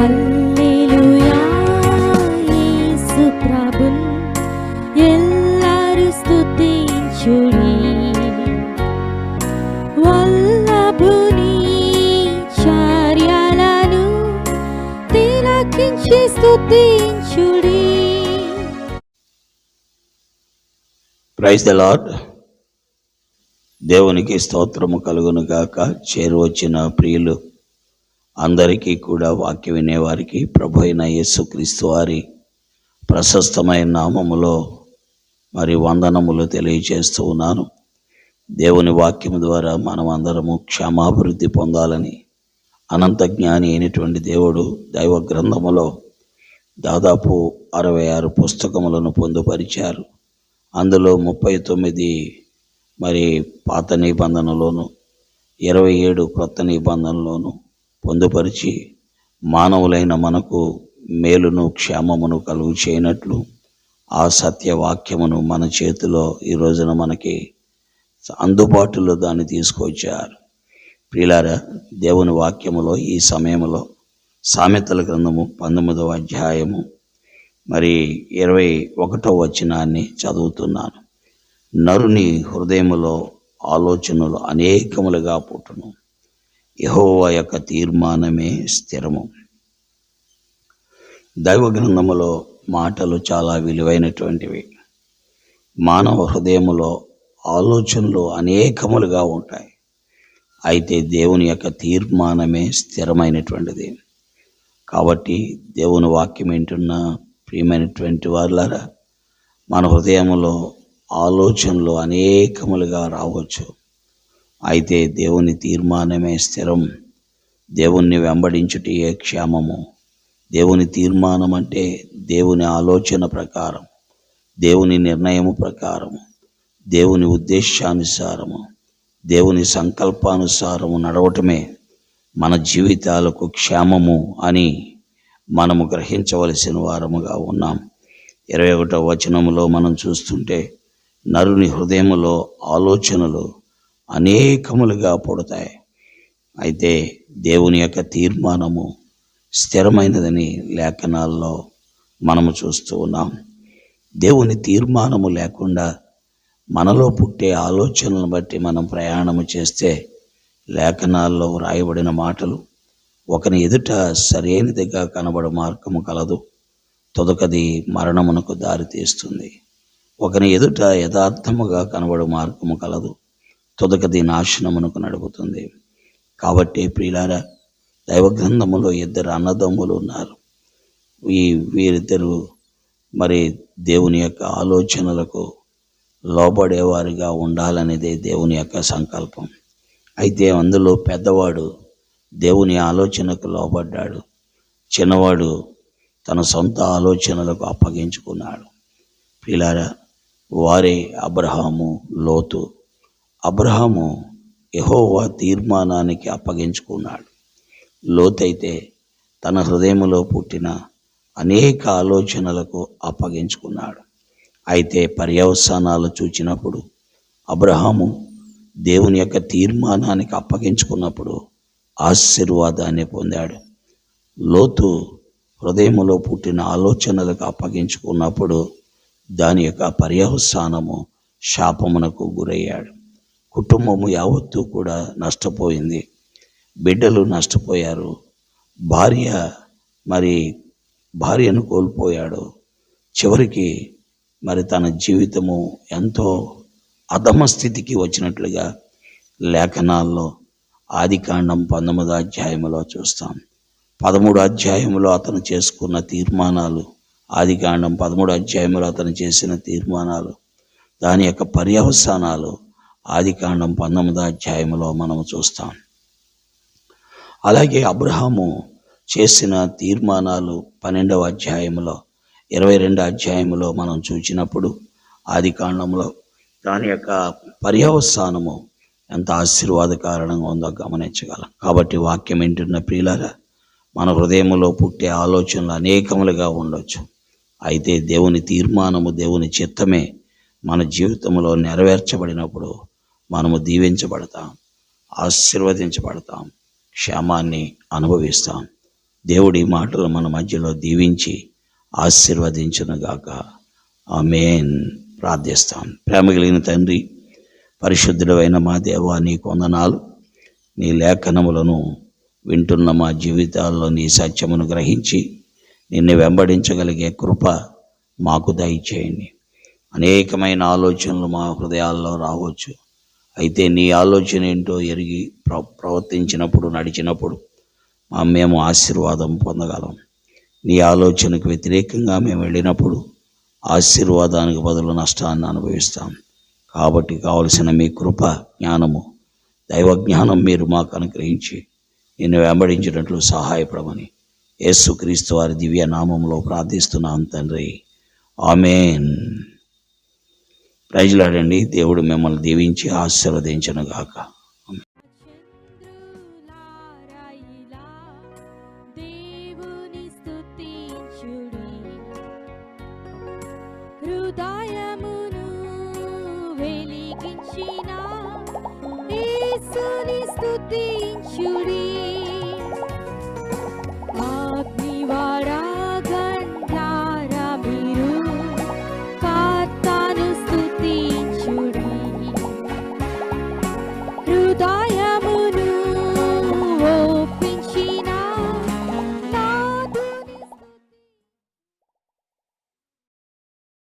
హల్లెలూయా యేసు ప్రభున్ ఎల్లరు స్తుతించుడి. వల్లభుని చర్యలను తిలకించి స్తుతించుడి. Praise the lord. దేవునికి స్తోత్రము కలుగును గాక. చేరువచ్చిన ప్రియులు అందరికీ కూడా వాక్య వినేవారికి ప్రభు అయిన యేసుక్రీస్తు వారి ప్రశస్తమైన నామములో మరి వందనములు తెలియజేస్తూ ఉన్నాను. దేవుని వాక్యము ద్వారా మనం అందరము క్షేమాభివృద్ధి పొందాలని అనంత జ్ఞాని అయినటువంటి దేవుడు దైవ గ్రంథములో దాదాపు 66 పుస్తకములను పొందుపరిచారు. అందులో 39 మరి పాత నిబంధనలోను 27 క్రొత్త నిబంధనలోను పొందుపరిచి మానవులైన మనకు మేలును క్షేమమును కలుగు చేయనట్లు ఆ సత్యవాక్యమును మన చేతిలో ఈ రోజున మనకి అందుబాటులో దాన్ని తీసుకొచ్చారు. ప్రియులారా, దేవుని వాక్యములో ఈ సమయంలో సామెతల గ్రంథము 19వ అధ్యాయము మరి 21వ వచనాన్ని చదువుతున్నాను. నరుని హృదయములో ఆలోచనలు అనేకములుగా పుట్టును, యెహోవా యొక్క తీర్మానమే స్థిరము. దైవ గ్రంథములో మాటలు చాలా విలువైనటువంటివి. మానవ హృదయములో ఆలోచనలు అనేకములుగా ఉంటాయి. అయితే దేవుని యొక్క తీర్మానమే స్థిరమైనటువంటిది. కాబట్టి దేవుని వాక్యం వింటున్న ప్రియమైనటువంటి వారులారా, మన హృదయములో ఆలోచనలు అనేకములుగా రావచ్చు. అయితే దేవుని తీర్మానమే స్థిరం. దేవుణ్ణి వెంబడించుటయే క్షేమము. దేవుని తీర్మానం అంటే దేవుని ఆలోచన ప్రకారం, దేవుని నిర్ణయము ప్రకారము, దేవుని ఉద్దేశానుసారము, దేవుని సంకల్పానుసారము నడవటమే మన జీవితాలకు క్షేమము అని మనము గ్రహించవలసిన వారముగా ఉన్నాం. 21వ వచనములో మనం చూస్తుంటే నరుని హృదయములో ఆలోచనలు అనేకములుగా పుడతాయి. అయితే దేవుని యొక్క తీర్మానము స్థిరమైనదని లేఖనాల్లో మనము చూస్తూ ఉన్నాం. దేవుని తీర్మానము లేకుండా మనలో పుట్టే ఆలోచనలను బట్టి మనం ప్రయాణము చేస్తే లేఖనాల్లో వ్రాయబడిన మాటలు, ఒకని ఎదుట సరైనదిగా కనబడు మార్గము కలదు, తొదకది మరణమునకు దారితీస్తుంది. ఒకని ఎదుట యథార్థముగా కనబడు మార్గము కలదు, తొదకది నాశనమునకు నడుపుతుంది. కాబట్టి ప్రియులారా, దైవ గ్రంథములో 2 అన్నదమ్ములు ఉన్నారు. వీరిద్దరూ మరి దేవుని యొక్క ఆలోచనలకు లోబడేవారిగా ఉండాలనేదే దేవుని యొక్క సంకల్పం. అయితే అందులో పెద్దవాడు దేవుని ఆలోచనకు లోబడ్డాడు, చిన్నవాడు తన సొంత ఆలోచనలకు అప్పగించుకున్నాడు. ప్రియులారా, వారే అబ్రహాము, లోతు. అబ్రహాము యెహోవా తీర్మానానికి అప్పగించుకున్నాడు. లోతైతే తన హృదయములో పుట్టిన అనేక ఆలోచనలకు అప్పగించుకున్నాడు. అయితే పర్యవసానాలు చూచినప్పుడు అబ్రహాము దేవుని యొక్క తీర్మానానికి అప్పగించుకున్నప్పుడు ఆశీర్వాదాన్ని పొందాడు. లోతు హృదయములో పుట్టిన ఆలోచనలకు అప్పగించుకున్నప్పుడు దాని యొక్క పర్యవసానము శాపమునకు గురయ్యాడు. కుటుంబము యావత్తు కూడా నష్టపోయింది. బిడ్డలు నష్టపోయారు. భార్యను కోల్పోయాడు. చివరికి మరి తన జీవితము ఎంతో అధమ స్థితికి వచ్చినట్లుగా లేఖనాల్లో ఆదికాండం 19వ అధ్యాయములో చూస్తాం. 13వ అధ్యాయములో అతను చేసుకున్న తీర్మానాలు, ఆదికాండం 13వ అధ్యాయములో అతను చేసిన తీర్మానాలు, దాని యొక్క పర్యవసానాలు ఆదికాండం 19వ అధ్యాయములో మనము చూస్తాం. అలాగే అబ్రహాము చేసిన తీర్మానాలు 12వ అధ్యాయములో, 22వ అధ్యాయములో మనం చూచినప్పుడు ఆదికాండంలో దాని యొక్క పర్యవసానము ఎంత ఆశీర్వాదకారణంగా ఉందో గమనించగలం. కాబట్టి వాక్యం వింటున్న ప్రియులారా, మన హృదయములో పుట్టే ఆలోచనలు అనేకములుగా ఉండొచ్చు. అయితే దేవుని తీర్మానము, దేవుని చిత్తమే మన జీవితంలో నెరవేర్చబడినప్పుడు మనము దీవించబడతాం, ఆశీర్వదించబడతాం, క్షేమాన్ని అనుభవిస్తాం. దేవుడి మాటలు మన మధ్యలో దీవించి ఆశీర్వదించునుగాక. ఆమేన్. ప్రార్థిస్తాం. ప్రేమ కలిగిన తండ్రి, పరిశుద్ధుడైన మా దేవా, నీకు వందనాలు. నీ లేఖనములను వింటున్న మా జీవితాల్లో నీ సత్యమును గ్రహించి నిన్ను వెంబడించగలిగే కృప మాకు దయచేయండి. అనేకమైన ఆలోచనలు మా హృదయాల్లో రావచ్చు. అయితే నీ ఆలోచన ఏంటో ఎరిగి ప్రవర్తించినప్పుడు, నడిచినప్పుడు మేము ఆశీర్వాదం పొందగలం. నీ ఆలోచనకు వ్యతిరేకంగా మేము వెళ్ళినప్పుడు ఆశీర్వాదానికి బదులు నష్టాన్ని అనుభవిస్తాం. కాబట్టి కావలసిన మీ కృప, జ్ఞానము, దైవజ్ఞానం మీరు మాకు అనుగ్రహించి నిన్ను వెంబడించినట్లు సహాయపడమని యేసుక్రీస్తు వారి దివ్య నామంలో ప్రార్థిస్తున్నాం తండ్రి. ఆమేన్. Praise Lord. దేవుడు మిమ్మల్ని దీవించి ఆశీర్వదించునుగాక. చంద్రులారాయిలా దేవుని స్తుతించుడి, హృదయమును వెలిగించిన యేసుని స్తుతించుడి.